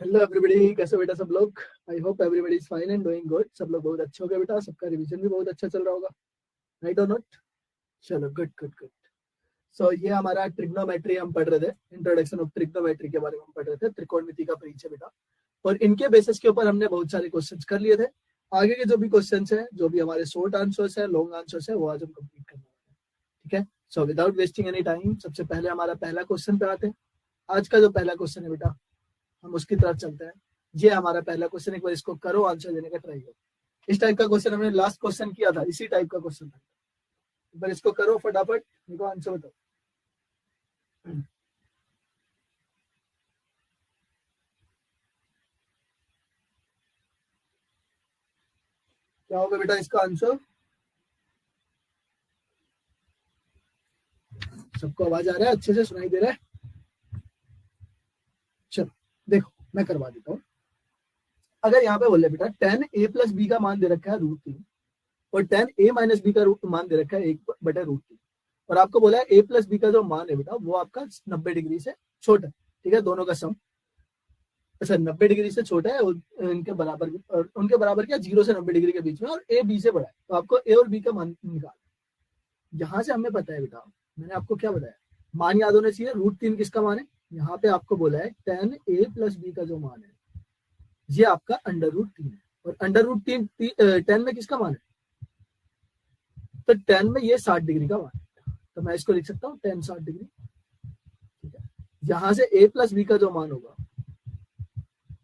Hello everybody, कैसे बेटा सब लोग। I hope everybody is fine and doing good. सब लोग बहुत अच्छे हो गए बेटा, सबका रिवीजन भी बहुत अच्छा चल रहा होगा, राइट और नॉट। चलो गुड गुड गुड। सो ये हमारा ट्रिग्नोमेट्री हम पढ़ रहे थे, इंट्रोडक्शन ऑफ ट्रिग्नोमेट्री के बारे में हम पढ़ रहे थे, त्रिकोणमिति का परिचय बेटा। और इनके बेसिस के ऊपर हमने बहुत सारे क्वेश्चंस कर लिए थे। आगे के जो भी क्वेश्चंस हैं, जो भी हमारे शॉर्ट आंसर्स है, लॉन्ग आंसर्स है, वो आज हम कंप्लीट करने वाले हैं। ठीक है। So without wasting any time, सबसे पहले हमारा पहला क्वेश्चन पे आते हैं। आज का जो पहला क्वेश्चन है बेटा, हम उसकी तरफ चलते हैं। ये हमारा पहला क्वेश्चन, एक बार इसको करो, आंसर देने का ट्राई करो। इस टाइप का क्वेश्चन हमने लास्ट क्वेश्चन किया था, इसी टाइप का क्वेश्चन था। एक बार इसको करो फटाफट, मेरे को आंसर बताओ। क्या होगा बेटा इसका आंसर? सबको आवाज आ रहा है, अच्छे से सुनाई दे रहा है? चलो देखो, मैं करवा देता हूँ। अगर यहाँ पे बोले बेटा tan a प्लस बी का मान दे रखा है √3 और tan a माइनस बी का मान दे रखा है 1/√3, और आपको बोला है a प्लस बी का जो मान है बेटा वो आपका 90 डिग्री से छोटा है। ठीक है, दोनों का सम अच्छा 90 डिग्री से छोटा है और उनके बराबर क्या 0 से 90 डिग्री के बीच में, और ए बी से बड़ा है। तो आपको ए और बी का मान निकाल। यहाँ से हमें पता है बेटा, मैंने आपको क्या बताया, मान याद होने चाहिए। √3 किसका मान है? यहाँ पे आपको बोला है tan a प्लस बी का जो मान है ये आपका √3 है, और √3 10 में किसका मान है? तो 10 में ये 60 डिग्री का मान है, तो मैं इसको लिख सकता हूँ tan 60 डिग्री। ठीक है, यहाँ से a प्लस बी का जो मान होगा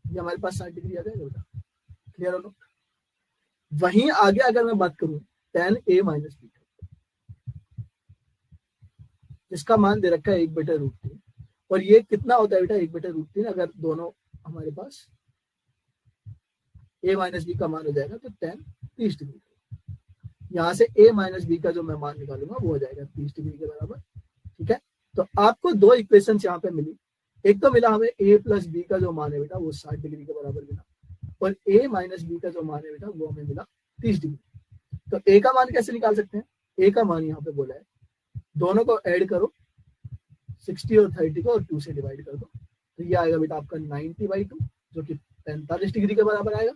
ये हमारे पास 60 डिग्री आ जाएगा बेटा। क्लियर हो? वहीं आगे अगर मैं बात करूं tan a माइनस बी का, जिसका मान दे रखा है 1/√3, और ये कितना होता है बेटा 1/√3, अगर दोनों हमारे पास a माइनस बी का मान हो जाएगा तो tan 30 डिग्री। यहाँ से a माइनस बी का जो मैं मान निकालूंगा वो हो जाएगा 30 डिग्री के बराबर। ठीक है, तो आपको दो इक्वेशन यहाँ पे मिली। एक तो मिला हमें a प्लस बी का जो मान है बेटा वो 60 डिग्री के बराबर मिला, और a माइनस बी का जो मान है बेटा वो हमें मिला 30 डिग्री। तो a का मान कैसे निकाल सकते हैं? a का मान यहाँ पे बोला है, दोनों को ऐड करो, 60 और 30 को, और 2 से डिवाइड कर दो, तो ये आएगा बेटा आपका 90/2, जो कि 45 डिग्री के बराबर आएगा।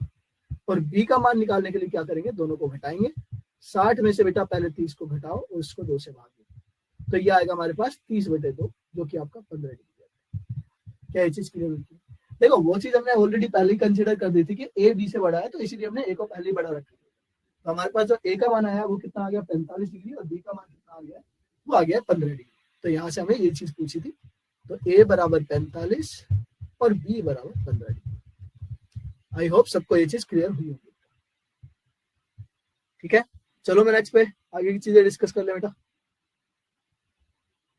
और b का मान निकालने के लिए क्या करेंगे, दोनों को घटाएंगे। 60 में से बेटा पहले 30 को घटाओ और उसको 2 से भाग दो, तो ये आएगा हमारे पास 30/2, जो कि आपका 15 डिग्री है। क्या ये चीज क्लियर हुई? देखो वो चीज हमने ऑलरेडी पहले ही कंसिडर कर दी थी कि a b से बड़ा है, तो इसीलिए हमने a को पहले ही बड़ा रखा। तो हमारे पास जो a का मान आया वो कितना आ गया 45 डिग्री, और b का मान कितना आ गया, वो आ गया 15 डिग्री। तो यहाँ से हमें ये चीज पूछी थी, तो a बराबर 45 और b बराबर 15 डिग्री। आई होप सबको ये चीज क्लियर हुई होगी। ठीक है, चलो मैं नेक्स्ट पे आगे की चीजें डिस्कस कर ले बेटा।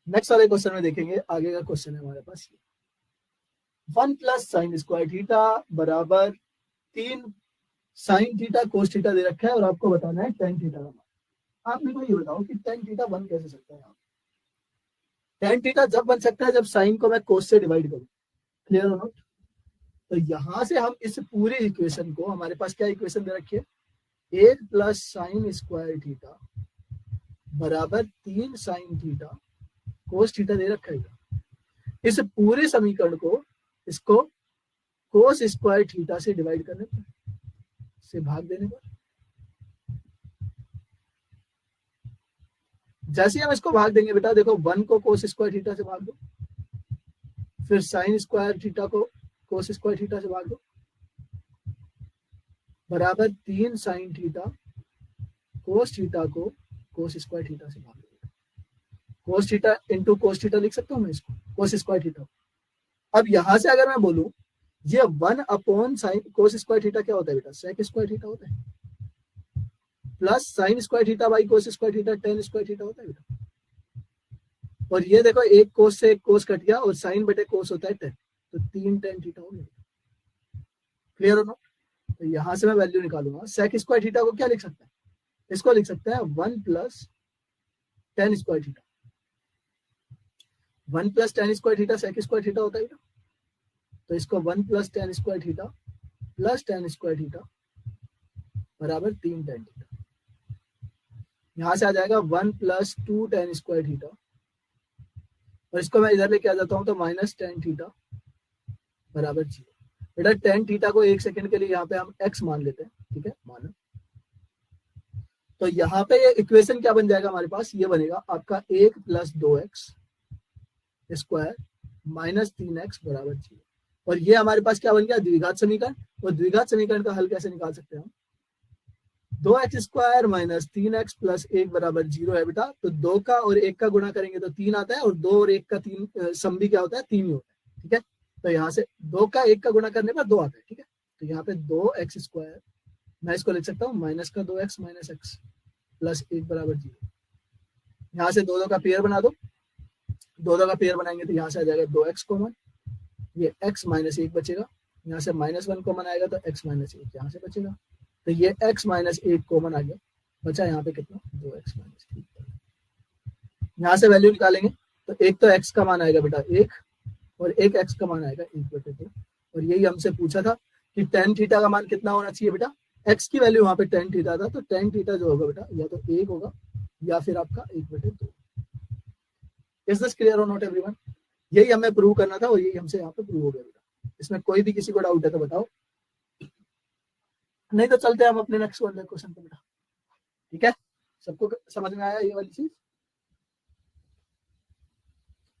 नेक्स्ट वाले क्वेश्चन में देखेंगे, आगे का क्वेश्चन है हमारे पास 1 प्लस साइन स्क्वायर थीटा बराबर 3 साइन थीटा कोस थीटा दे रखा है, और आपको बताना है tan थीटा का मान। आप मेरे को ये बताओ कि tan थीटा बन कैसे सकता है? tan थीटा जब बन सकता है जब साइन को मैं कोस से डिवाइड करूं। क्लियर हो नॉट? तो यहां से हम इस पूरे इक्वेशन को, हमारे पास क्या इक्वेशन दे रखी है, 1 प्लस साइन स्क्वायर थीटा बराबर 3 साइन थीटा कोस थीटा दे रखा है। इस पूरे समीकरण को इसको कोस स्क्वायर थीटा से डिवाइड करने पर, से भाग देने पर, जैसे हम इसको भाग देंगे बेटा, देखो 1 को कोस स्क्वायर थीटा से भाग दो, फिर साइन स्क्वायर थीटा को कोस स्क्वायर थीटा से भाग दो, बराबर 3 साइन थीटा कोस थीटा को कोस स्क्वायर थीटा से भाग दो। Cos theta into cos theta लिख सकता हूँ मैं इसको, कोस स्क्वायर थीटा। अब यहां से अगर मैं बोलूं ये 1/साइन कोस स्क्वायर थीटा क्या होता है बेटा, सेक स्क्वायर थीटा होता है, plus sine square theta by cos square theta tan square theta होता है बेटा। और ये देखो एक कोस से एक कोस कट गया, और साइन बटे कोस होता है tan, तो 3 tan थीटा हो गया। क्लियर हो ना? तो यहां से मैं वैल्यू निकालूंगा। सेक स्क्वायर थीटा को क्या लिख सकता है, इसको लिख सकते हैं 1 plus tan square theta. 1 plus tan square theta sec square theta होता है बेटा, तो इसको 1 plus tan square theta plus tan square theta बराबर 3 tan थीटा। यहां से आ जाएगा 1 प्लस 2 tan स्क्वायर थीटा, और इसको मैं इधर लेके आ जाता हूं तो माइनस tan थीटा बराबर 0। बेटा टेन थीटा को 1 सेकंड के लिए यहाँ पे हम x मान लेते हैं, ठीक है, माना। तो यहाँ पे ये इक्वेशन क्या बन जाएगा हमारे पास, ये बनेगा आपका 1 + 2x स्क्वायर -3x बराबर 0। और ये हमारे पास क्या बन गया, द्विघात समीकरण। और द्विघात समीकरण का हल कैसे निकाल सकते हैं हम, 2x स्क्वायर -3x + 1 बराबर 0 है बेटा। तो 2 का और 1 का गुणा करेंगे तो 3 आता है, और 2 और 1 का 3 सम भी क्या होता है, 3 ही होता है, ठीक है। तो यहाँ से 2 का 1 का गुणा करने पर 2 आता है, ठीक है। तो यहाँ पे 2x स्क्वायर, मैं इसको लिख सकता हूँ -2x - x + 1 बराबर 0। यहाँ से 2 का पेयर बना दो, 2 का पेयर बनाएंगे तो यहाँ से आ जाएगा 2x कॉमन, ये x - 1 बचेगा, यहाँ से -1 कॉमन आएगा तो x - 1 यहाँ से बचेगा। तो ये x - 1 कॉमन आ गया, बचा यहाँ पे कितना, 2x - 1। यहाँ से वैल्यू निकालेंगे तो एक तो x का मान आएगा बेटा 1, और एक x का मान आएगा 1/2। और यही हमसे पूछा था कि tan थीटा का मान कितना होना चाहिए बेटा, x की वैल्यू वहां पे tan थीटा था, तो tan थीटा जो होगा बेटा या तो 1 होगा या फिर आपका 1/2। Is this clear or not everyone? यही हमें प्रूव करना था और यही हमसे यहाँ पे प्रूव हो गया बेटा। इसमें कोई भी किसी को डाउट है तो बताओ, नहीं तो चलते हैं हम अपने नेक्स्ट वाले क्वेश्चन पे बेटा, ठीक है। सबको समझ में आया ये वाली चीज?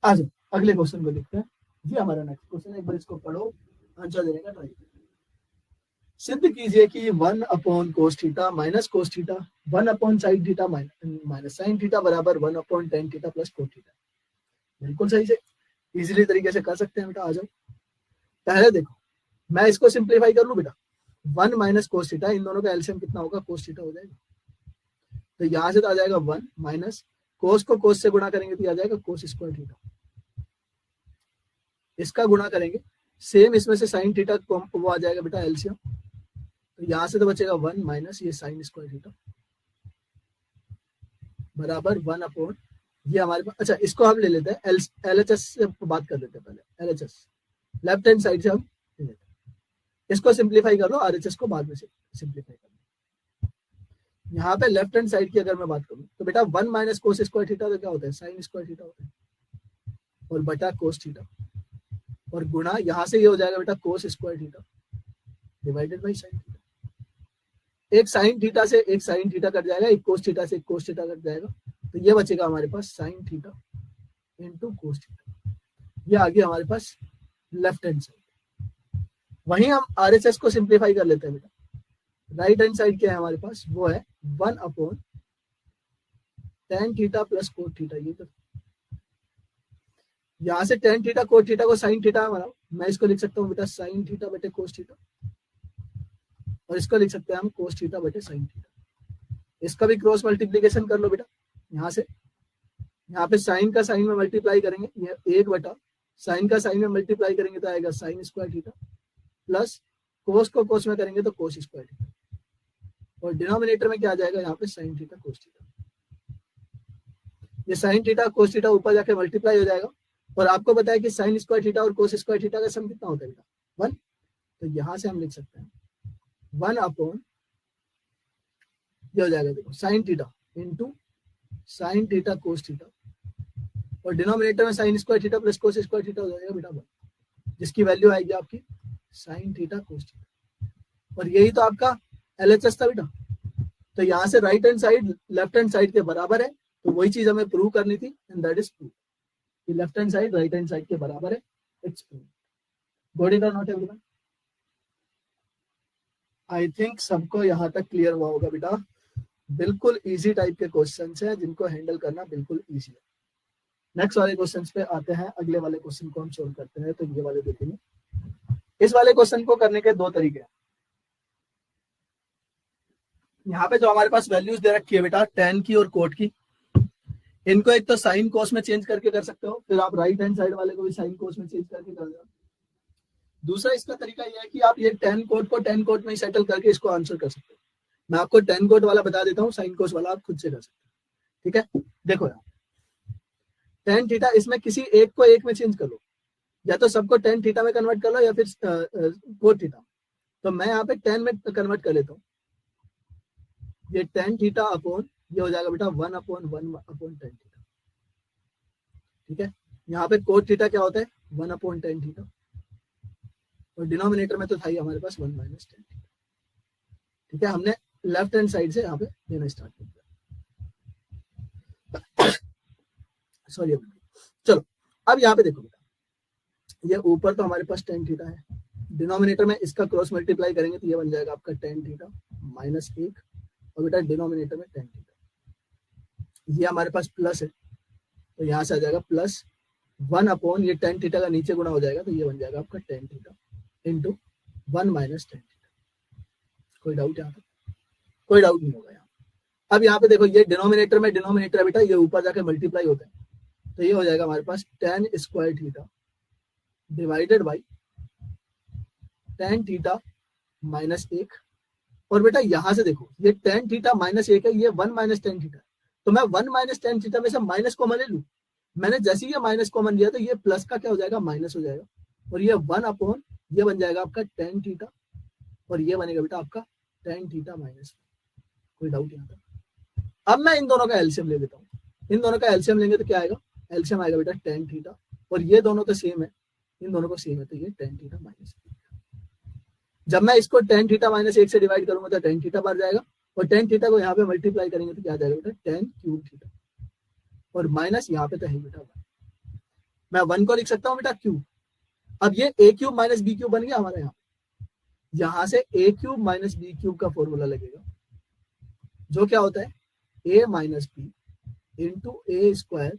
आ जाओ अगले क्वेश्चन को लिखते हैं जी। हमारा नेक्स्ट क्वेश्चन, एक बार इसको पढ़ो, आंसर देने का ट्राई करो। सिद्ध कीजिए कि 1/cos theta - cos theta 1/sin theta - sin theta बराबर 1/tan थीटा + cos थीटा। बिल्कुल सही से इजीली तरीके से कर सकते हैं बेटा। आ जाओ, पहले देखो मैं इसको सिंप्लीफाई कर लूं बेटा, 1 - cos थीटा, इन दोनों का एलसीएम कितना होगा, cos थीटा हो जाएगा। तो यहां से तो आ जाएगा 1 माइनस cos को cos से गुणा करेंगे तो आ जाएगा cos स्क्वायर थीटा, इसका गुणा करेंगे सेम, इसमें से sin थीटा वो आ जाएगा बेटा एलसीएम। तो यहां से तो बचेगा 1 माइनस ये sin स्क्वायर थीटा बराबर 1/, ये हमारे पास, अच्छा इसको हम ले लेते हैं LHS से बात कर लेते हैं पहले। LHS लेफ्ट हैंड साइड से हम ले लेते हैं, इसको सिंप्लीफाई कर लो, RHS को बाद में सिंप्लीफाई कर लो। यहाँ पे लेफ्ट हैंड साइड की अगर मैं बात करूँ तो बेटा 1 माइनस cos स्क्वायर थीटा तो क्या होता है, sin स्क्वायर थीटा होता है, और बटा cos थीटा, और गुणा यहाँ से ये हो जाएगा बेटा cos square theta divided by sin theta. एक sin थीटा से एक sin थीटा कट जाएगा, एक cos थीटा से एक cos थीटा कट जाएगा, तो ये बचेगा हमारे पास sin theta into cos theta. ये आ गया हमारे पास लेफ्ट हैंड साइड। वहीं हम RHS को सिंप्लीफाई कर लेते हैं बेटा। राइट हैंड साइड क्या है हमारे पास, वो है 1/tan थीटा + cos थीटा। ये तो यहाँ से tan थीटा cos थीटा को sin थीटा बनाओ, मैं इसको लिख सकता हूँ बेटा sin थीटा बटे cos थीटा, और इसको लिख सकते हैं हम cos थीटा बटे sin थीटा। इसका भी क्रॉस मल्टीप्लीकेशन कर लो बेटा। यहाँ से यहाँ पे साइन का साइन में मल्टीप्लाई करेंगे, ये 1 बटा साइन का साइन में मल्टीप्लाई करेंगे तो आएगा sin स्क्वायर थीटा, प्लस कोस को कोस में करेंगे तो कोस स्क्वायर थीटा, और डिनोमिनेटर में क्या आ जाएगा यहाँ पे sin थीटा कोस थीटा। ये sin थीटा कोस थीटा ऊपर जाके मल्टीप्लाई हो जाएगा, और आपको पता है कि sin स्क्वायर थीटा और कोस स्क्वायर थीटा का सम कितना होता है बेटा, 1। तो यहाँ से हम लिख सकते हैं 1/, ये हो जाएगा देखो sin theta into sin theta cos theta, और डिनोमिनेटर में sin square theta plus cos square theta हो जाएगा बेटा 1, जिसकी वैल्यू आएगी आपकी sin थीटा कोस थीटा। और यही तो आपका LHS था बेटा। तो यहाँ से right hand side left hand side के बराबर है, तो वही चीज हमें प्रूव करनी थी, एंड दैट इज प्रूव कि left hand side right hand side के बराबर है। It's prove. गॉट इट और नॉट एवरीवन? आई थिंक सबको यहाँ तक क्लियर हुआ होगा बेटा। बिल्कुल इजी टाइप के क्वेश्चंस हैं जिनको हैंडल करना बिल्कुल इजी है। नेक्स्ट वाले क्वेश्चंस पे आते हैं। अगले वाले क्वेश्चन को हम सोल्व करते हैं, तो ये वाले देखेंगे। इस वाले क्वेश्चन को करने के 2 तरीके हैं। यहाँ पे जो हमारे पास वैल्यूज दे रखी है बेटा tan की और कोट की, इनको एक तो साइन कोस में चेंज करके कर सकते हो, फिर आप राइट हैंड साइड वाले को भी साइन कोस में चेंज करके कर दो। दूसरा इसका तरीका यह है कि आप ये tan कोट को tan कोट में ही सेटल करके इसको आंसर कर सकते हो। मैं आपको tan कोट वाला बता देता हूँ, साइन कोस वाला आप खुद से कर सकते हो। ठीक है, देखो यार tan थीटा, इसमें किसी एक को एक में चेंज कर लो, या तो सबको tan थीटा में कन्वर्ट कर लो या फिर कोट थीटा। तो मैं यहाँ पे tan में कन्वर्ट कर लेता हूँ। ये tan थीटा अपॉन ये हो जाएगा बेटा 1/1/tan थीटा। ठीक है, यहाँ पे कोट थीटा क्या होता है 1/tan थीटा, और डिनोमिनेटर में तो था ही हमारे पास 1 माइनस टेन। ठीक है, हमने लेफ्ट हैंड साइड से यहाँ पे लेना स्टार्ट कर दिया। सॉरी, चलो अब यहाँ पे देखो बेटा, ये ऊपर तो हमारे पास टेन थीटा है, डिनोमिनेटर में इसका क्रॉस मल्टीप्लाई करेंगे तो ये बन जाएगा आपका टेन थीटा माइनस एक, और बेटा डिनोमिनेटर में टेन थीटा, ये हमारे पास प्लस है तो यहाँ से आ जाएगा प्लस 1 अपॉन ये टेन थीटा का नीचे गुणा हो जाएगा तो ये बन जाएगा आपका tan theta into 1 minus tan theta. कोई डाउट यहाँ पे? कोई डाउट नहीं होगा यहाँ। अब यहाँ पे देखो, ये डिनोमिनेटर में डिनोमिनेटर है बेटा, ये ऊपर जाके मल्टीप्लाई होता है तो ये हो जाएगा हमारे पास tan square theta divided by tan theta minus एक। और बेटा यहाँ से देखो, ये टेन थीटा माइनस एक है, ये 1 माइनस टेन थीटा, तो मैं 1 माइनस टेन थीटा में से माइनस कॉमन ले लूँ। मैंने जैसे ही ये माइनस कॉमन लिया तो ये प्लस का क्या हो जाएगा, माइनस हो जाएगा, और ये 1 अपॉन ये बन जाएगा आपका टेन थीटा, और ये बनेगा बेटा आपका टेन थीटा माइनस। कोई डाउट यहाँ पर? अब मैं इन दोनों का एलसीएम ले लेता हूँ। इन दोनों का एलसीएम लेंगे तो क्या आएगा, एलसीएम आएगा बेटा टेन थीटा, और ये दोनों तो सेम है, इन दोनों को सेम है तो ये टेन थीटा माइनस। जब मैं इसको टेन थीटा माइनस एक से डिवाइड करूंगा तो टेन थीटा बढ़ जाएगा, और टेन थीटा को यहाँ पे मल्टीप्लाई करेंगे तो क्या आ जाएगा बेटा टेन क्यूब थीटा, और माइनस यहाँ पे तो है बेटा 1। मैं 1 को लिख सकता हूँ बेटा क्यूब। अब ये A cube minus B cube बन गया हमारा। यहाँ से A cube minus B cube का फॉर्मूला लगेगा, जो क्या होता है A minus B into A square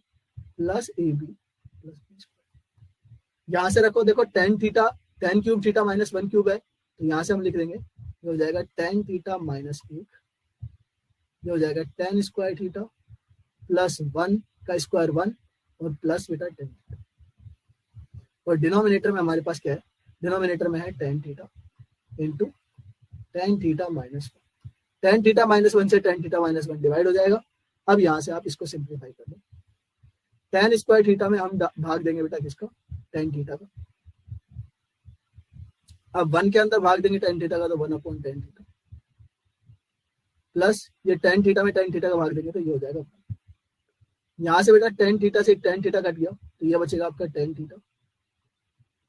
plus A B plus B square. यहाँ से रखो, देखो tan theta, tan cube theta minus 1 cube है, तो यहाँ से हम लिख देंगे, ये हो जाएगा टेन थीटा माइनस एक, ये हो जाएगा टेन स्क्वायर थीटा प्लस 1 का स्क्वायर 1 और प्लस बेटा टेन थीटा। और डिनोमिनेटर में हमारे पास क्या है, डिनोमिनेटर में है tan theta into ten theta minus 1। Ten theta minus 1 से टेन थीटा माइनस 1 डिवाइड हो जाएगा। अब यहाँ से आप इसको सिंप्लीफाई कर लो, टेन स्क्वायर थीटा में हम भाग देंगे बेटा किसका, टेन थीटा का। अब 1 के अंदर भाग देंगे टेन थीटा का तो 1 अपॉन टेन थीटा, प्लस ये टेन थीटा में टेन थीटा का भाग देंगे तो ये हो जाएगा। यहाँ से बेटा टेन थीटा से टेन थीटा कट गया तो ये बचेगा आपका टेन थीटा,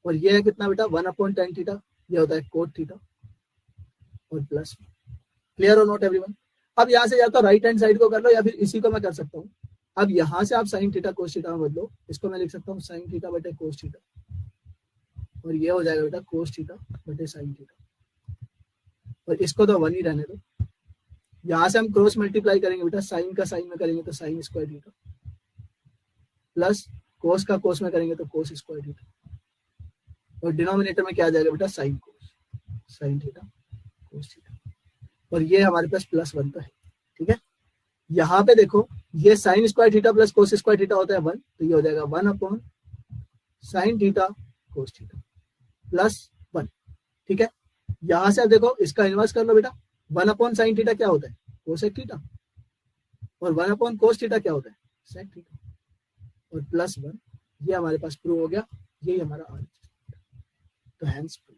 और ये है कितना बेटा 1 अपॉन टेन थीटा, ये होता है कोट थीटा, और plus. Clear or not everyone? अब यहाँ से या तो राइट हैंड साइड को कर लो या फिर इसी को मैं कर सकता हूँ। अब यहाँ से आप साइन थीटा कोस थीटा में बदलो, इसको मैं लिख सकता हूँ साइन थीटा बटे कोस थीटा, और ये हो जाएगा बेटा कोस थीटा बटे साइन थीटा, और इसको तो 1 ही रहने दो। यहाँ से हम क्रॉस मल्टीप्लाई करेंगे बेटा, साइन का साइन में करेंगे तो साइन स्क्वायर थीटा, प्लस कोस का कोस में करेंगे तो कोस स्क्वायर थीटा, और डिनोमिनेटर में क्या आ जाएगा बेटा sine cos, sign theta cos theta, और ये हमारे पास प्लस 1 तो है। ठीक है, यहाँ पे देखो ये sine square theta plus cos square theta होता है 1, तो ये हो जाएगा 1 upon sine theta cos theta plus 1। ठीक है, यहाँ से आप देखो इसका इनवर्स कर लो बेटा, 1 अपॉन साइन थीटा क्या होता है, कोसेक थीटा, और 1 अपॉन कोस थीटा क्या होता है, सेक थीटा, और प्लस 1। ये हमारे पास प्रूव हो गया, यही हमारा आंसर। तो hence proved.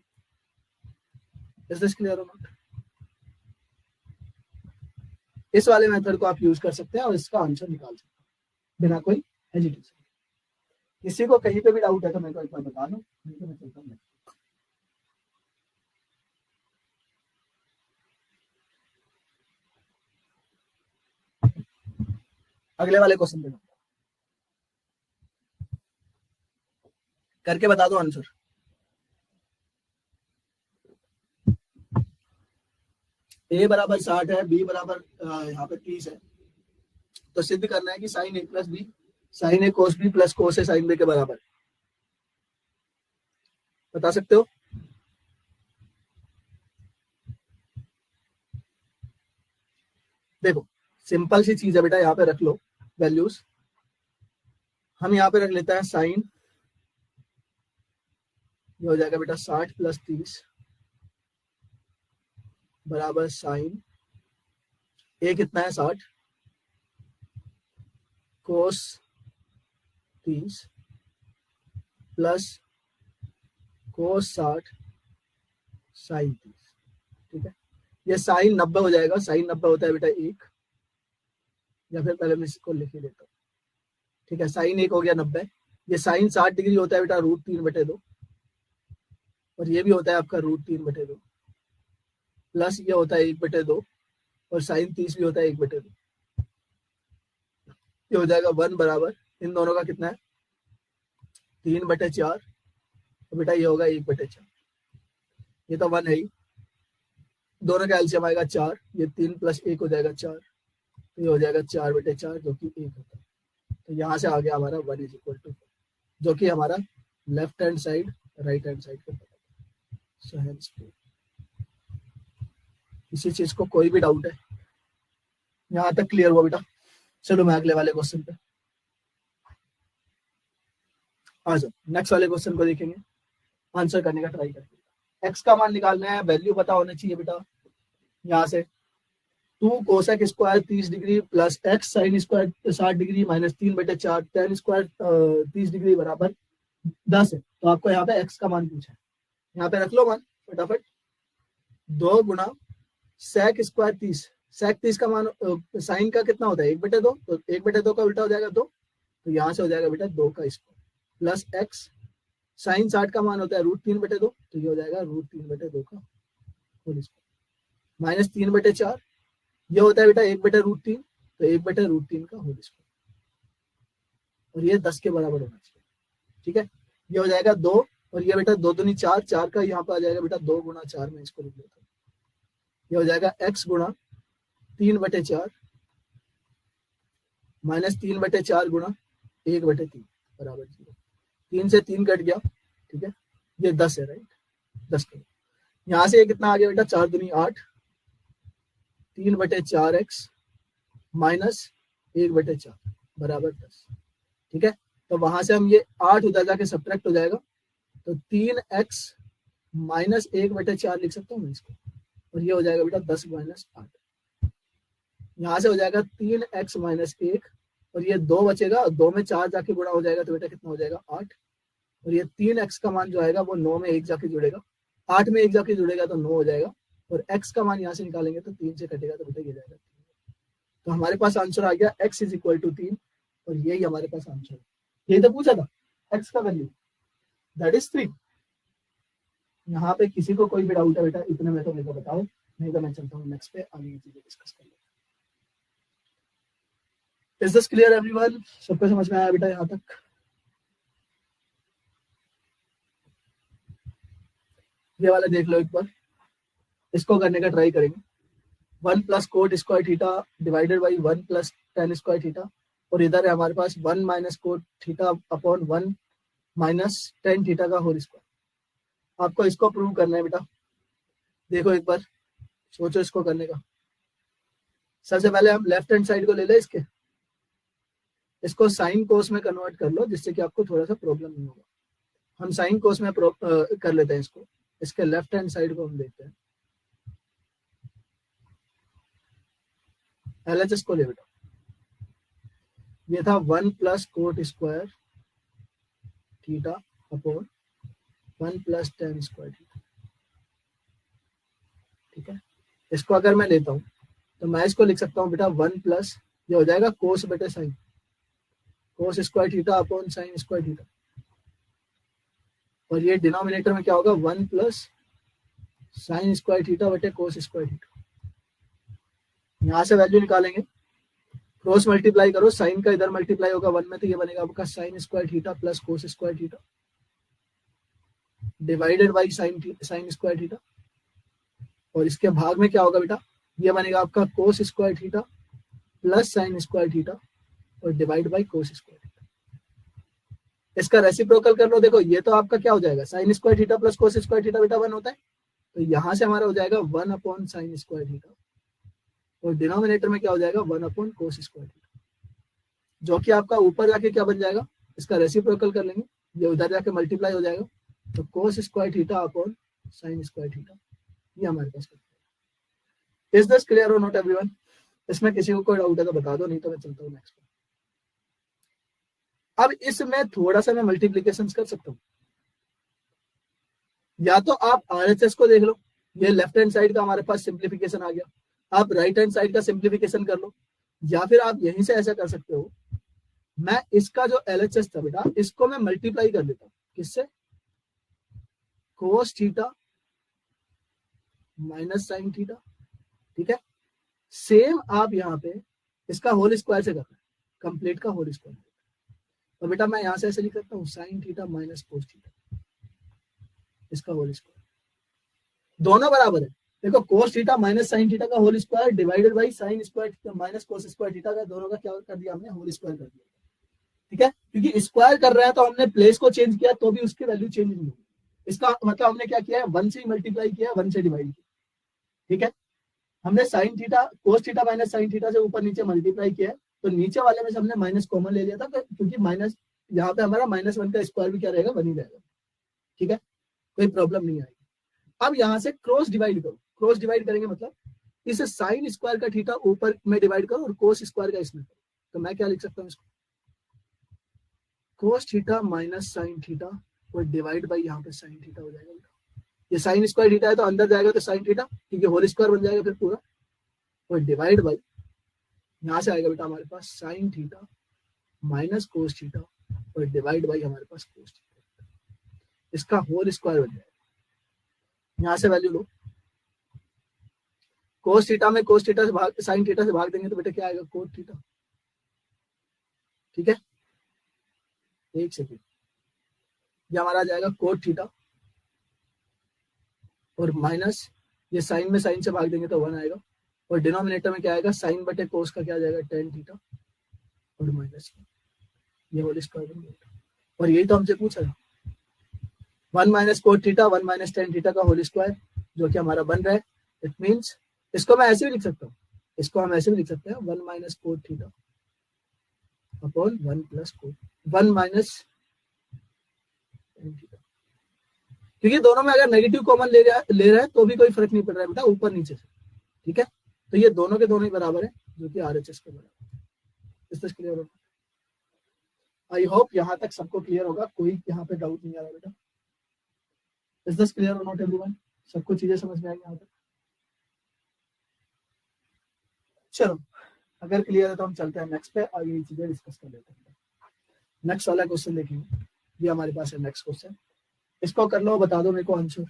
Is this clear or not? इस वाले मेथड को आप यूज कर सकते हैं और इसका आंसर निकाल सकते हैं बिना कोई हेजिटेशन। किसी को कहीं पे भी डाउट है तो मेरे को एक बार बता दो, नहीं तो मैं चलता हूँ। अगले वाले क्वेश्चन पे करके बता दो आंसर। ए बराबर 60 है, बी बराबर यहाँ पे 30 है, तो सिद्ध करना है कि साइन ए प्लस बी साइन ए कोस बी प्लस कोस ए साइन बी के बराबर। बता सकते हो? देखो सिंपल सी चीज है बेटा, यहाँ पे रख लो वैल्यूज। हम यहाँ पे रख लेते हैं साइन, ये हो जाएगा बेटा 60 प्लस 30 बराबर साइन ए कितना है 60 कोस 30 प्लस कोस 60 साइन 30। ठीक है, ये साइन 90 हो जाएगा, साइन 90 होता है बेटा 1, या फिर पहले मैं इसको लिख ही देता हूँ। ठीक है, साइन 1 हो गया 90, ये साइन 60 डिग्री होता है बेटा √3/2, और ये भी होता है आपका √3/2 प्लस ये होता है 1/2 और साइन 30 भी होता है 1/2। ये हो जाएगा 1 बराबर इन दोनों का कितना है 3/4। तो बेटा ये होगा 1/4। ये तो 1 है ही, दोनों का एलसीएम आएगा 4, ये 3 + 1 हो जाएगा 4, तो ये हो जाएगा 4/4 जो कि 1 होता है। तो यहाँ से आ गया हमारा 1 = 4, जो कि हमारा left hand side right hand side का पता है। सो हेंस किसी चीज को कोई भी डाउट है यहाँ तक क्लियर हुआ बेटा? चलो मैं अगले वाले क्वेश्चन पे आ जाओ। नेक्स्ट वाले क्वेश्चन को देखेंगे, आंसर करने का ट्राई करेंगे। एक्स का मान निकालना है, वैल्यू पता होना चाहिए बेटा। यहाँ से 2 cosec square 30 degree plus x sine square 60 degree minus 3/4 tan square 30 degree बराबर 10 है। तो आपको यहाँ पे एक्स का मान पूछा है, यहाँ पे रख लो मान फटाफट। 2 गुना सेक स्क्वायर 30, सेक 30 का मान साइन का कितना होता है 1/2, तो 1/2 का उल्टा हो जाएगा 2, तो यहाँ से हो जाएगा बेटा 2 का स्क्वायर प्लस एक्स साइन 60 का मान होता है √3/2, तो ये हो जाएगा √3/2 का होल स्क्वायर माइनस 3/4, ये होता है बेटा 1/√3, तो 1/√3 का होल स्क्वायर, और ये 10 के बराबर होना चाहिए। ठीक है, ये हो जाएगा 2, और ये बेटा 2 दूनी 4, 4 का यहाँ पे आ जाएगा बेटा 2 गुना 4 में इसको लिख लेता हूँ। ये हो जाएगा x गुना 3/4 माइनस 3/4 गुना 1/3 बराबर 0। 3 से 3 कट गया, ठीक है, ये 10 है राइट, 10 करो। यहाँ से ये कितना आ गया बेटा 4 दूनी 8, 3/4x माइनस 1/4 बराबर 10। ठीक है, तो वहां से हम ये 8 उधर जाके सब्ट्रैक्ट हो जाएगा, तो 3x माइनस 1/4 लिख सकता हूँ मैं इसको, और ये हो जाएगा बेटा 10 माइनस 8। यहाँ से हो जाएगा 3x माइनस 1, और ये 2 बचेगा, 2 में 4 जाके गुणा हो जाएगा, तो बेटा कितना हो जाएगा 8, और ये 3x का मान जो आएगा वो 9 में 1 जाके जुड़ेगा, 8 में 1 जाके जुड़ेगा तो 9 हो जाएगा, और x का मान यहाँ से निकालेंगे तो 3 से कटेगा, तो बेटा ये जाएगा 3। तो हमारे पास आंसर आ गया x = 3, और यही हमारे पास आंसर है। यही तो पूछा था x का वैल्यू, दैट इज 3। यहाँ पे किसी को कोई भी डाउट है बेटा इतने में तो मेरे को बताओ, नहीं तो मैं चलता हूँ नेक्स्ट पे, आगे की चीजें डिस्कस कर लेते हैं। Is this clear everyone? सबको समझ में आया बेटा यहाँ तक? ये वाला देख लो एक बार, इसको करने का ट्राई करेंगे। 1 + coat square theta divided by 1 + tan square theta, और इधर है हमारे पास 1 - cot theta upon 1 - tan theta का होल स्क्वायर। आपको इसको प्रूव करना है बेटा। देखो एक बार सोचो इसको करने का। सबसे पहले हम लेफ्ट हैंड साइड को ले लें, इसको साइन कोस में कन्वर्ट कर लो, जिससे कि आपको थोड़ा सा प्रॉब्लम नहीं होगा। हम साइन कोस में कर लेते हैं इसको, इसके लेफ्ट हैंड साइड को हम देखते हैं। LHS को ले बेटा, ये था 1 + coat square theta upon 1 + tan square theta. ठीक है, इसको अगर मैं लेता हूं तो मैं इसको लिख सकता हूं बेटा 1 प्लस, ये हो जाएगा कोस बटे sine, cos square theta upon sine square theta, और ये डिनोमिनेटर में क्या होगा 1 + साइन स्क्वायर थीटा बटे कोस स्क्वायर थीटा। यहाँ से वैल्यू निकालेंगे, क्रॉस मल्टीप्लाई करो, साइन का इधर मल्टीप्लाई होगा 1 में, तो ये बनेगा आपका sine square theta plus cos square theta divided by sine square theta, और इसके भाग में क्या होगा बेटा, ये बनेगा आपका cos square theta plus sine square theta और divide by cos square theta. इसका रेसिप्रोकल कर लो, देखो ये तो आपका क्या हो जाएगा sine square theta plus cos square theta बेटा 1 होता है, तो यहाँ से हमारा हो जाएगा 1 अपॉन साइन स्क्वायर थीटा, और डिनोमिनेटर में क्या हो जाएगा 1 अपॉन कोस स्क्वायर थीटा, जो कि आपका ऊपर जाके क्या बन जाएगा, इसका रेसिप्रोकल कर लेंगे, ये उधर जाके मल्टीप्लाई हो जाएगा, तो कोस square theta upon sine square theta, ये हमारे पास। Is this clear or not everyone? इसमें किसी को कोई डाउट है तो बता दो, नहीं तो मैं चलता हूँ नेक्स्ट पे। अब इसमें थोड़ा सा मैं मल्टीप्लीकेशन कर सकता हूँ, या तो आप RHS को देख लो, ये लेफ्ट हैंड साइड का हमारे पास सिंप्लीफिकेशन आ गया, आप राइट हैंड साइड का सिंप्लीफिकेशन कर लो, या फिर आप यहीं से ऐसा कर सकते हो, मैं इसका जो LHS था बेटा इसको मैं मल्टीप्लाई कर लेता हूँ, किससे, कोस थीटा माइनस साइन थीटा, ठीक है। सेम आप यहाँ पे इसका होल स्क्वायर से करना है, कंप्लीट का होल स्क्वायर। तो बेटा मैं यहाँ से ऐसे लिख सकता हूँ sine theta minus cos theta, इसका होल स्क्वायर, दोनों बराबर है। देखो cos theta minus sine theta का whole square divided by sine square minus cos square theta का, दोनों का क्या कर दिया हमने, होल स्क्वायर कर दिया, ठीक है। क्योंकि स्क्वायर कर रहा है तो हमने प्लेस को चेंज किया तो भी उसकी वैल्यू चेंज नहीं होगी। इसका मतलब हमने क्या किया है, 1 से मल्टीप्लाई किया, 1 से डिवाइड किया, ठीक है। हमने sign theta cos theta minus sine theta से ऊपर नीचे मल्टीप्लाई किया है, तो नीचे वाले में से हमने माइनस कॉमन ले लिया था, क्योंकि माइनस यहाँ पे हमारा -1 का स्क्वायर भी क्या रहेगा, 1 ही रहेगा, ठीक है, कोई प्रॉब्लम नहीं आएगी। अब यहाँ से क्रॉस डिवाइड करो, क्रॉस डिवाइड करेंगे मतलब इस साइन स्क्वायर का थीटा ऊपर में डिवाइड करो और कोस स्क्वायर का इसमें करो। तो मैं क्या लिख सकता हूँ इसको, कोस थीटा माइनस साइन थीटा और डिवाइड बाई यहाँ पे साइन थीटा हो जाएगा। ये साइन स्क्वायर थीटा है तो अंदर जाएगा तो साइन थीटा, क्योंकि होल स्क्वायर बन जाएगा फिर पूरा, और डिवाइड बाई यहाँ से आएगा बेटा हमारे पास sine theta minus cos theta और डिवाइड बाई हमारे पास कोस थीटा, इसका होल स्क्वायर बन जाएगा। यहाँ से वैल्यू लो, कोस थीटा में कोस थीटा से भाग साइन थीटा से भाग देंगे तो बेटा क्या आएगा, कोस थीटा, ठीक है। एक सेकेंड, ये हमारा आ जाएगा कोट थीटा और माइनस ये साइन में साइन से भाग देंगे तो 1 आएगा, और डिनोमिनेटर में क्या आएगा, साइन बटे कोस का क्या आ जाएगा, टेन थीटा और माइनस ये होल स्क्वायर बन गया। और यही तो हमसे पूछा था, 1 minus cot theta 1 minus tan theta का होल स्क्वायर, जो कि हमारा बन रहा है। इट मीन्स इसको मैं ऐसे भी लिख सकता हूँ, इसको हम ऐसे भी लिख सकते हैं 1 minus cot theta upon 1 plus coat 1 minus tan theta, क्योंकि दोनों में अगर नेगेटिव कॉमन ले रहा है तो भी कोई फर्क नहीं पड़ रहा है बेटा ऊपर नीचे से, ठीक है। तो ये दोनों के दोनों ही बराबर है, जो कि RHS के बराबर है। इस तक क्लियर होगा, आई होप यहाँ तक सबको क्लियर होगा, कोई यहाँ पे डाउट नहीं आ रहा बेटा। Is this clear or not everyone, सबको चीजें समझ में आई यहाँ तक। चलो अगर क्लियर है तो हम चलते हैं नेक्स्ट पे, आगे चीजें डिस्कस कर लेते हैं। नेक्स्ट वाला क्वेश्चन देखेंगे, ये हमारे पास है नेक्स्ट क्वेश्चन, इसको कर लो, बता दो मेरे को आंसर।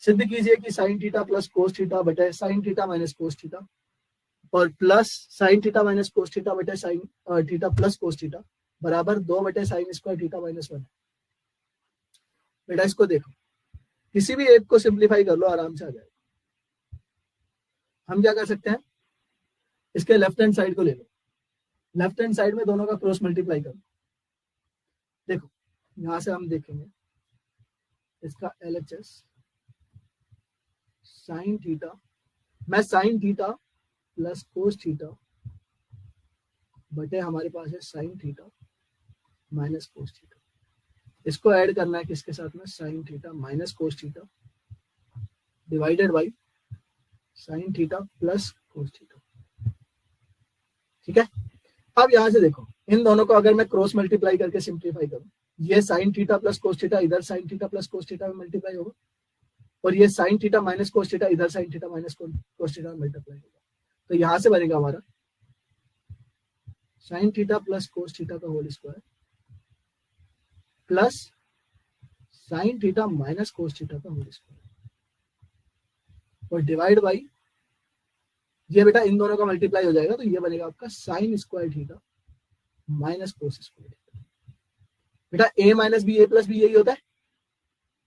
सिद्ध कीजिए कि sine theta plus cos theta बटे sine theta minus cos theta और plus sine theta minus cos theta बटे sine theta plus cos theta बराबर 2 बटे साइन स्क्वायर थीटा माइनस 1। बेटा इसको देखो, किसी भी एक को सिंप्लीफाई कर लो, आराम से आ जाएगा। हम क्या कर सकते हैं, इसके लेफ्ट हैंड साइड को ले लो, लेफ्ट हैंड साइड में दोनों का क्रॉस मल्टीप्लाई करो। देखो यहां से हम देखेंगे इसका LHS साइन थीटा, मैं sign theta plus cos theta बटे हमारे पास है sign theta minus cos theta, इसको ऐड करना है किसके साथ में, sign theta minus cos theta divided by sign theta plus cos theta, ठीक है। अब यहां से देखो, इन दोनों को अगर मैं क्रॉस मल्टीप्लाई करके सिंप्लीफाई करूं, ये sine theta plus cos theta इधर sine theta plus cos theta में मल्टीप्लाई होगा, और ये sine theta minus cos theta इधर sine theta minus cos theta में मल्टीप्लाई होगा। तो यहां से बनेगा हमारा sine theta plus cos theta का whole square plus sine theta minus cos theta का होल स्क्वायर और डिवाइड बाई ये बेटा इन दोनों का मल्टीप्लाई हो जाएगा, तो ये बनेगा आपका sine square theta minus cos square theta. बेटा a minus B A plus B यही होता है,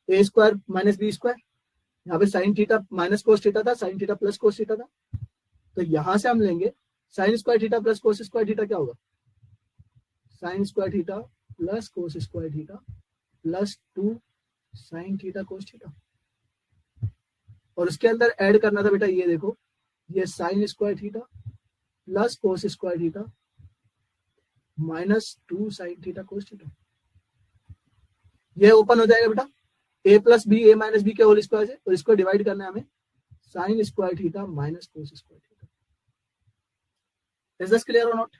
A square minus B square. यहाँ पे sine theta minus cos theta था, sine theta plus cos theta था, तो यहां से हम लेंगे sine square theta plus cos square theta, क्या होगा, sine square theta plus cos square theta plus 2 sine theta cos theta, और उसके अंदर ऐड करना था बेटा, ये देखो ये sine square theta plus cos square theta minus 2 sine theta cos theta, ये ओपन हो जाएगा बेटा a plus b a minus b के होल स्क्वायर से, और इसको डिवाइड करना है हमें sine square theta minus cos square theta. Is this clear or not?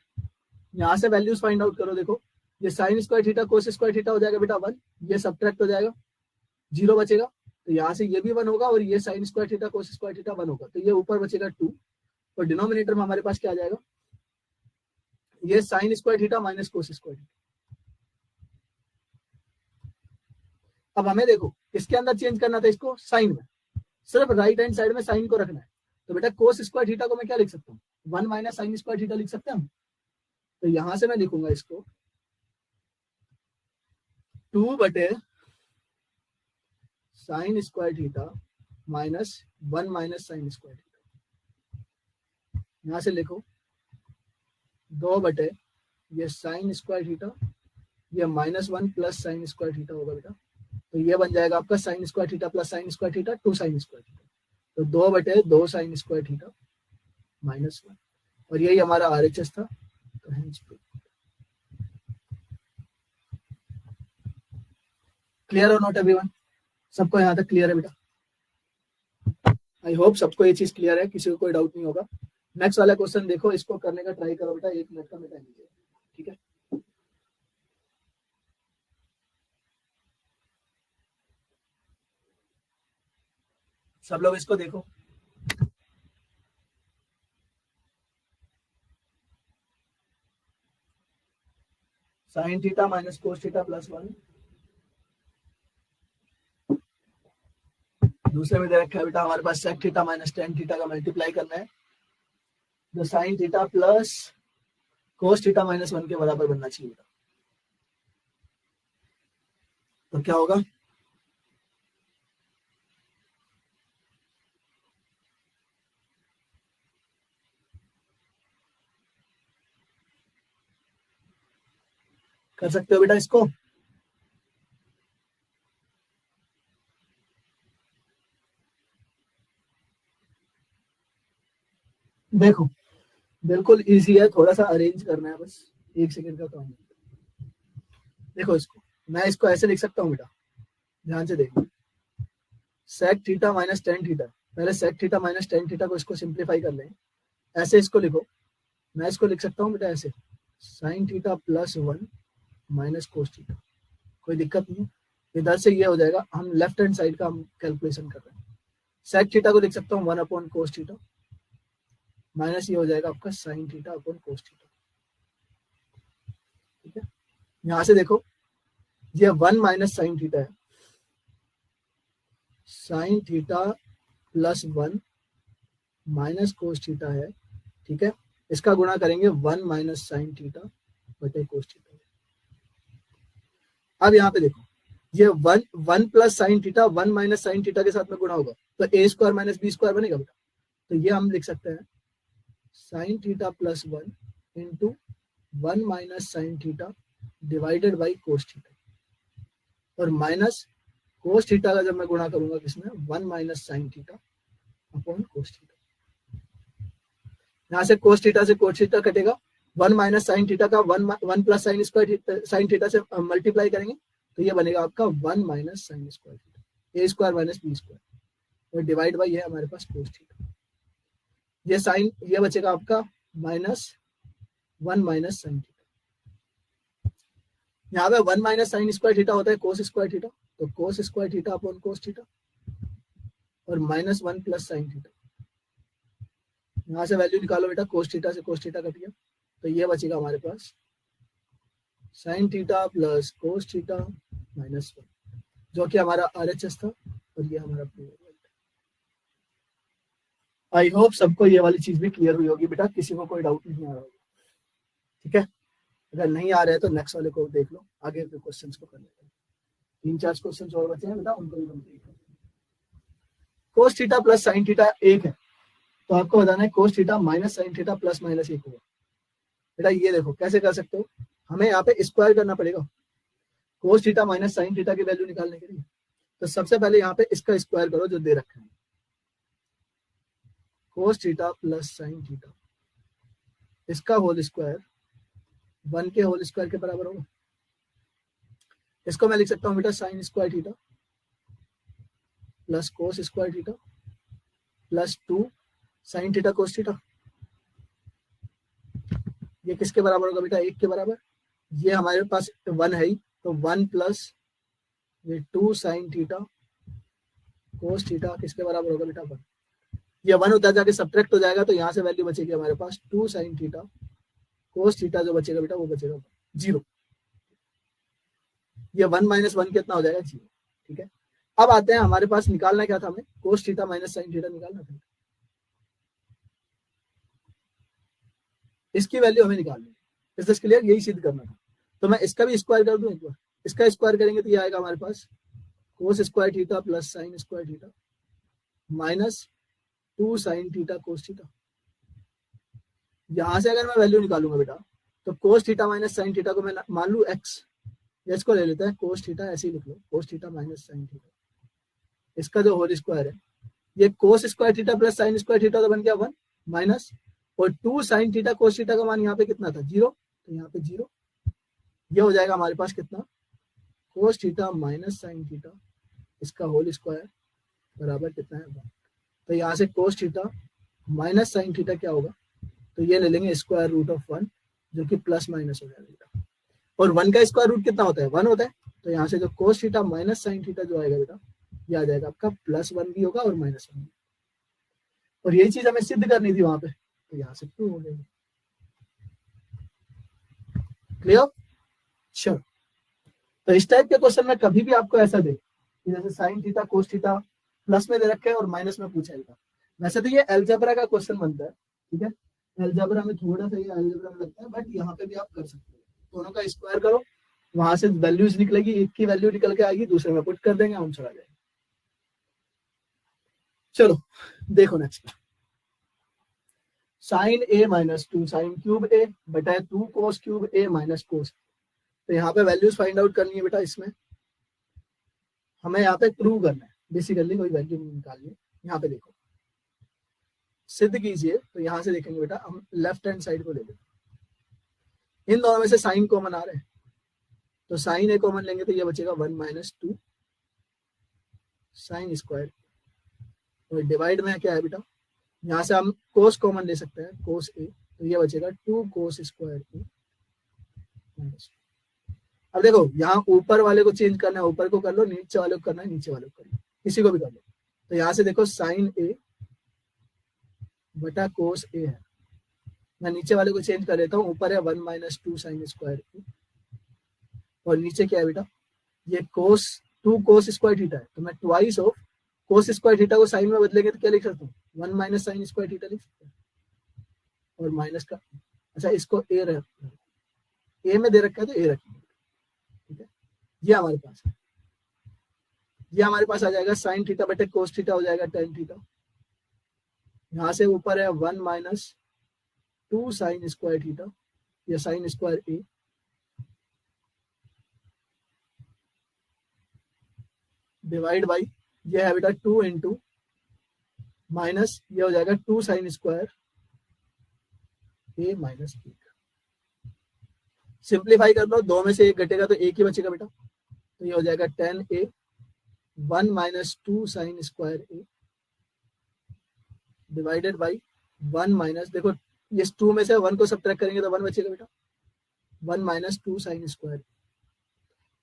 यहां से वैल्यूज फाइंड आउट करो, देखो ये sine square theta cos square theta हो जाएगा बेटा 1, ये सब्ट्रैक्ट हो जाएगा 0 बचेगा, तो यहाँ से ये भी 1 होगा और ये sine square theta cos square theta 1 होगा, तो ये ऊपर बचेगा 2, और डिनोमिनेटर में हमारे पास क्या आ जाएगा, ये sine square theta minus cos square theta. अब हमें देखो इसके अंदर चेंज करना था इसको साइन में, सिर्फ राइट हैंड साइड में साइन को रखना है। तो बेटा कोस स्क्वायर थीटा को मैं क्या लिख सकता हूँ, 1 माइनस साइन स्क्वायर थीटा लिख सकते हैं हम। तो यहां से मैं लिखूंगा इसको 2 बटे sign square theta minus 1 minus sign square theta. यहां से लिखो 2 बटे ये साइन स्क्वायर थीटा, ये -1 प्लस साइन स्क्वायर थीटा होगा बेटा। तो ये बन जाएगा आपका sine square theta plus sine square theta 2 sign square theta. तो 2 बटे 2 साइन स्क्वायर थीटा -1, और यही हमारा RHS था। तो क्लियर और नॉट एवरीवन? सबको यहाँ तक क्लियर है बेटा? आई होप सबको ये चीज क्लियर है, किसी को कोई डाउट नहीं होगा। नेक्स्ट वाला क्वेश्चन देखो, इसको करने का ट्राई करो बेटा, 1 मिनट का मैं टाइम दीजिए, ठीक है? सब लोग इसको देखो। Sine theta minus cos theta plus 1, दूसरे में दे रखा है बेटा हमारे पास sec theta minus tan theta का मल्टीप्लाई करना है, जो sine theta plus cos theta minus 1 के बराबर बनना चाहिए बेटा। तो क्या होगा, कर सकते हो बेटा इसको? देखो बिल्कुल इजी है, थोड़ा सा अरेंज करना है बस, 1 सेकंड का काम है। देखो इसको मैं इसको ऐसे लिख सकता हूँ बेटा, ध्यान से देखो, sec theta minus tan theta, पहले sec theta minus tan theta को इसको सिंप्लीफाई कर लें, ऐसे इसको लिखो। मैं इसको लिख सकता हूँ बेटा ऐसे, sign theta plus 1 minus cos theta, कोई दिक्कत नहीं है। इधर से ये हो जाएगा, हम लेफ्ट हैंड साइड का हम कैलकुलेशन कर रहे हैं। सेक थीटा को लिख सकता हूँ 1 अपॉन कोस थीटा, माइनस ये हो जाएगा आपका sine theta upon cos theta, ठीक है? यहां से देखो ये 1 माइनस साइन थीटा है, sign theta plus 1 minus cos theta है, ठीक है? इसका गुणा करेंगे 1 माइनस साइन थीटा बटे कोस थीटा। अब यहाँ पे देखो ये 1 plus sine theta 1 minus sine theta के साथ में गुणा होगा, तो ए स्क्वायर माइनस बी स्क्वायर बनेगा बेटा। तो ये हम लिख सकते हैं sign theta plus 1 into 1 minus sine theta divided by cos theta, और माइनस कोस थीटा का जब मैं गुणा करूंगा किसमें, 1 minus sine theta upon cos theta. यहाँ से कोस थीटा से कोस थीटा कटेगा, 1 माइनस साइन थीटा का 1 प्लस साइन थीटा से मल्टीप्लाई करेंगे, तो ये बनेगा आपका 1 माइनस साइन स्क्वायर थीटा, ए स्क्वायर माइनस बी स्क्वायर, और डिवाइड बाई है हमारे पास कोस थीटा। ये साइन ये बचेगा आपका माइनस 1 माइनस साइन थीटा। यहाँ पे 1 माइनस साइन स्क्वायर थीटा होता है कोस स्क्वायर थीटा, तो कोस स्क्वायर थीटा अपॉन कोस थीटा, और माइनस 1 प्लस साइन थीटा। यहाँ से वैल्यू निकालो बेटा, कोस थीटा से कोस थीटा कट गया, तो ये बचेगा हमारे पास sine theta plus cos theta minus 1, जो कि हमारा RHS था, और ये हमारा प्रूव। आई होप सबको ये वाली चीज भी क्लियर हुई होगी बेटा, किसी को कोई डाउट नहीं आ रहा होगा, ठीक है? अगर नहीं आ रहे हैं तो नेक्स्ट वाले को देख लो, आगे के क्वेश्चंस को कर लेते हैं। 3-4 क्वेश्चन और बचे हैं बेटा, उनको भी कंप्लीट करो। कोस थीटा प्लस साइन थीटा 1 है, तो आपको बताना है कोस theta minus sine theta plus minus 1 होगा। बेटा ये देखो कैसे कर सकते हो, हमें यहाँ पे स्क्वायर करना पड़ेगा कोस थीटा माइनस साइन थीटा की वैल्यू निकालने के लिए। तो सबसे पहले यहाँ पे इसका स्क्वायर करो जो दे रखा है, कोस थीटा प्लस साइन थीटा, इसका होल स्क्वायर 1 के होल स्क्वायर के बराबर होगा। इसको मैं लिख सकता हूँ बेटा sign square theta plus cos square theta plus 2 sine theta cos theta. ये किसके बराबर होगा बेटा, 1 के बराबर। ये हमारे पास 1 है ही, तो 1 प्लस ये 2 साइन थीटा कोस थीटा किसके बराबर होगा बेटा, 1। ये 1 उधर जाके सब्ट्रैक्ट हो जाएगा, तो यहाँ से वैल्यू बचेगी हमारे पास 2 साइन थीटा कोस थीटा, जो बचेगा बेटा वो बचेगा 0। ये 1 माइनस 1 कितना हो जाएगा, 0, ठीक है? अब आते हैं, हमारे पास निकालना क्या था, हमें कोस थीटा माइनस साइन थीटा निकालना था, इसकी वैल्यू हमें निकालनी है। इस दिस क्लियर, यही सिद्ध करना था। तो मैं इसका भी स्क्वायर कर दूं एक बार, इसका स्क्वायर करेंगे तो ये आएगा हमारे पास cos square theta plus sine square theta minus 2 sine theta cos theta. यहां से अगर मैं वैल्यू निकालूंगा बेटा, तो cos theta minus sine theta को मैं मान लू एक्स, इसको ले लेते हैं कोस थीटा, ऐसे ही लिख लो cos theta minus sine theta, इसका जो होल स्क्वायर है, ये cos square theta plus sine square theta तो बन गया 1 माइनस, और 2 साइन थीटा कोस थीटा का मान यहाँ पे कितना था 0, तो यहाँ पे 0, ये हो जाएगा हमारे पास कितना कोस थीटा माइनस साइन थीटा, इसका होल स्क्वायर बराबर कितना है 1। तो यहाँ से कोस थीटा माइनस साइन थीटा क्या होगा, तो ये ले लेंगे स्क्वायर रूट ऑफ 1, जो कि प्लस माइनस हो जाएगा, और 1 का स्क्वायर रूट कितना होता है 1 होता है। तो यहाँ से जो कोस थीटा माइनस साइन थीटा जो आएगा बेटा, ये आ जाएगा आपका +1 भी होगा और -1 भी, और यही चीज हमें सिद्ध करनी थी वहां पे, तो यहाँ से प्रूव हो जाएगी। क्लियर? चलो, तो इस टाइप के क्वेश्चन में कभी भी आपको ऐसा दे कि जैसे sign theta cos theta plus में दे रखे हैं और माइनस में पूछा जाएगा, वैसे तो ये अलजेब्रा का क्वेश्चन बनता है, ठीक है, अलजेब्रा में थोड़ा सा ये अलजेब्रा में लगता है, बट यहाँ पे भी आप कर सकते हो, दोनों का स्क्वायर करो, वहां से वैल्यूज निकलेगी, एक की वैल्यू निकल के आएगी, दूसरे में पुट कर देंगे, आंसर आ जाएगा। चलो देखो नेक्स्ट, साइन ए माइनस 2 साइन क्यूब ए बटा 2 कोस क्यूब ए माइनस कोस। तो यहाँ पे वैल्यूज फाइंड आउट करनी है बेटा, इसमें हमें यहाँ पे प्रूव करना है, बेसिकली कोई वैल्यू निकालनी है। यहाँ पे देखो सिद्ध कीजिए, तो यहाँ से देखेंगे बेटा, हम लेफ्ट हैंड साइड को ले लेंगे, इन दोनों में से साइन कॉमन आ रहे हैं, तो साइन ए कॉमन लेंगे तो ये बचेगा 1 माइनस 2 साइन स्क्वायर, और डिवाइड में क्या है बेटा, यहाँ से हम कोस कॉमन ले सकते हैं, कोस ए, तो ये बचेगा 2 कोस स्क्वायर ए माइनस। अब देखो यहाँ ऊपर वाले को चेंज करना है, ऊपर को कर लो, नीचे वाले को करना है, नीचे वाले को कर लो, किसी को भी कर लो। तो यहाँ से देखो साइन ए बटा कोस ए है, मैं नीचे वाले को चेंज कर लेता हूँ, ऊपर है 1 माइनस 2 साइन स्क्वायर ए, और नीचे क्या है बेटा, ये कोस 2 कोस स्क्वायर थीटा है, तो मैं twice of cos square theta को साइन में बदलेंगे तो क्या लिख सकता हूँ 1 माइनस साइन स्क्वायर थीटा लिख सकते हैं, और माइनस का, अच्छा इसको ए ए में दे रखा है तो ए रखेंगे, ठीक है, ये हमारे पास है, ये हमारे पास आ जाएगा साइन थीटा बटे कोस थीटा हो जाएगा टेन थीटा, यहाँ से ऊपर है 1 माइनस 2 साइन स्क्वायर थीटा या sine square A, divide by ये है बेटा 2 इंटू माइनस ये हो जाएगा 2 साइन स्क्वायर ए माइनस 1, सिंप्लीफाई कर लो, 2 में से 1 घटेगा तो 1 ही बचेगा बेटा, तो ये हो जाएगा 10 ए 1 minus 2 sine square A divided by 1 minus, देखो इस 2 में से 1 को सब्ट्रैक्ट करेंगे तो 1 बचेगा बेटा, 1 माइनस 2 साइन स्क्वायर,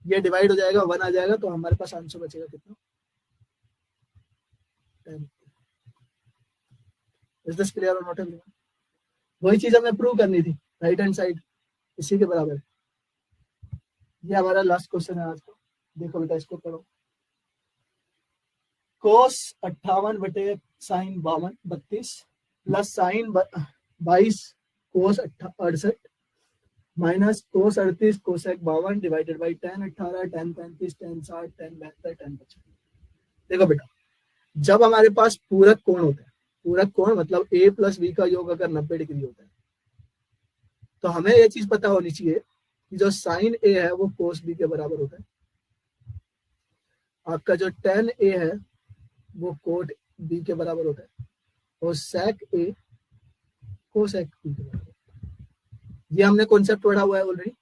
ये डिवाइड हो जाएगा 1 आ जाएगा, तो हमारे पास आंसर बचेगा कितना 10। Is this clear or not everyone? वही चीज हमें प्रूव करनी थी, राइट हैंड साइड इसी के बराबर है। ये हमारा लास्ट क्वेश्चन है आज का, देखो बेटा इसको करो, कोस 58 बटे sine 32 plus sine 22 cos 68 minus cos 38 cosec 52 divided by 10 18 10 35 10 60 10 72 10 55। देखो बेटा, जब हमारे पास पूरक कोण होता है, पूरक कोण मतलब a प्लस बी का योग अगर 90 डिग्री होता है, तो हमें ये चीज पता होनी चाहिए कि जो साइन ए है वो कोस बी के बराबर होता है, आपका जो टेन ए है वो कोट बी के बराबर होता है, और सेक ए कोसेक बी के बराबर होता है। ये हमने कॉन्सेप्ट पढ़ा हुआ है ऑलरेडी।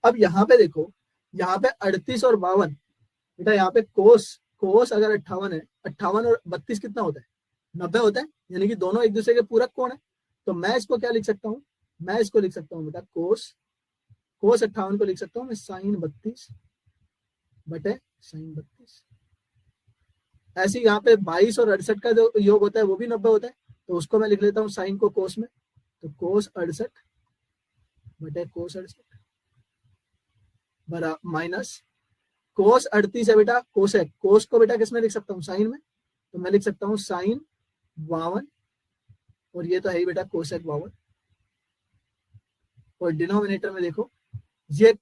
अब यहाँ पे देखो, यहाँ पे 38 और 52 बेटा, यहाँ पे कोस अगर 58 है, 58 और 32 कितना होता है 90 होता है, यानी कि दोनों एक दूसरे के पूरक कोण है। तो मैं इसको क्या लिख सकता हूँ, मैं इसको लिख सकता हूँ बेटा कोस 58 को लिख सकता हूँ मैं साइन 32 बटे साइन 32। ऐसे यहाँ पे 22 और 68 का जो योग होता है वो भी 90 होता है, तो उसको मैं लिख लेता हूँ साइन को कोस में, तो कोस 68 बटे कोस 68 बरा माइनस कोस 38 है बेटा कोसेक, कोस को बेटा किसमें लिख सकता हूँ, साइन में, तो मैं लिख सकता हूँ साइन 52, और ये तो है ही बेटा कोसेक 52, और डिनोमिनेटर में देखो ये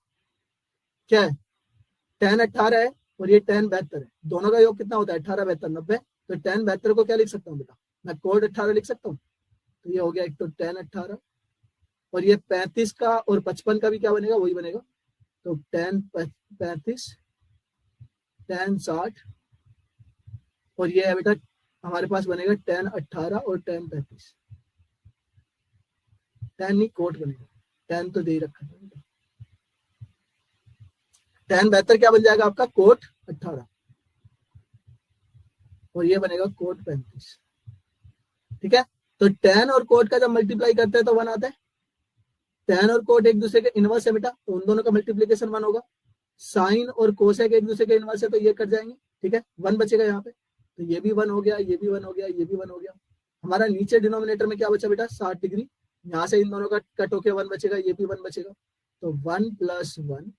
क्या है, tan 18 है और ये tan 72 है, दोनों का योग कितना होता है 18 72 90, तो tan 72 को क्या लिख सकता हूँ बेटा, मैं कोड 18 लिख सकता हूँ, तो ये हो गया एक तो tan 18, और ये 35 का और 55 का भी क्या बनेगा, वही बनेगा, तो tan 35 tan 60, और ये है बेटा हमारे पास बनेगा tan 18 और tan 35, tan नहीं कोट बनेगा, tan तो दे ही रखा है, tan 72 क्या बन जाएगा आपका कोट 18, और ये बनेगा कोट 35, ठीक है। तो tan और कोट का जब मल्टीप्लाई करते हैं तो 1 आता है, tan और कोट एक दूसरे के इनवर्स है बेटा, तो उन दोनों का मल्टीप्लीकेशन 1 होगा, साइन और कोसेक एक दूसरे के इनवर्स है तो ये कट जाएंगे, ठीक है, 1 बचेगा यहाँ पे, तो ये भी 1 हो गया, ये भी 1 हो गया, ये भी 1 हो गया, हमारा नीचे डिनोमिनेटर में क्या बचा बेटा 60 डिग्री, यहाँ से इन दोनों का कट होके 1 बचेगा, ये भी 1 बचेगा, तो 1 + 1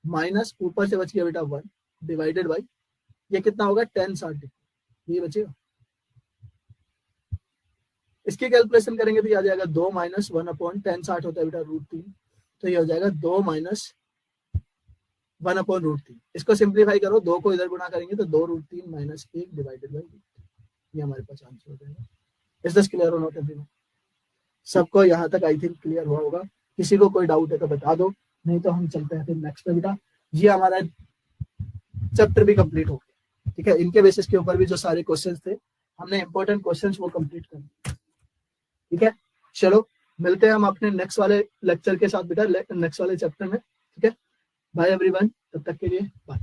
माइनस ऊपर से बच गया बेटा 1 डिवाइडेड बाई ये कितना होगा tan 60 डिग्री, ये बचेगा। इसकी कैलकुलेशन करेंगे तो ये आ जाएगा 2 - 1 tan 60 होता है बेटा √3, तो ये हो जाएगा 2 - 1/√3, इसको सिंप्लीफाई करो, 2 को इधर गुणा करेंगे तो 2√3 - 1 डिवाइडेड बाई, ये हमारे पास आंसर हो जाएगा। Is this clear or not everyone? सबको यहाँ तक आई थिंक क्लियर हुआ होगा, किसी को कोई डाउट है तो बता दो, नहीं तो हम चलते हैं फिर नेक्स्ट पे बेटा। ये हमारा चैप्टर भी कंप्लीट हो गया, ठीक है, इनके बेसिस के ऊपर भी जो सारे क्वेश्चंस थे हमने इंपॉर्टेंट क्वेश्चंस वो कंप्लीट कर दिए, ठीक है। चलो मिलते हैं हम अपने नेक्स्ट वाले लेक्चर के साथ बेटा, नेक्स्ट वाले चैप्टर में, ठीक है। बाय एवरीवन, तब तक के लिए बाय।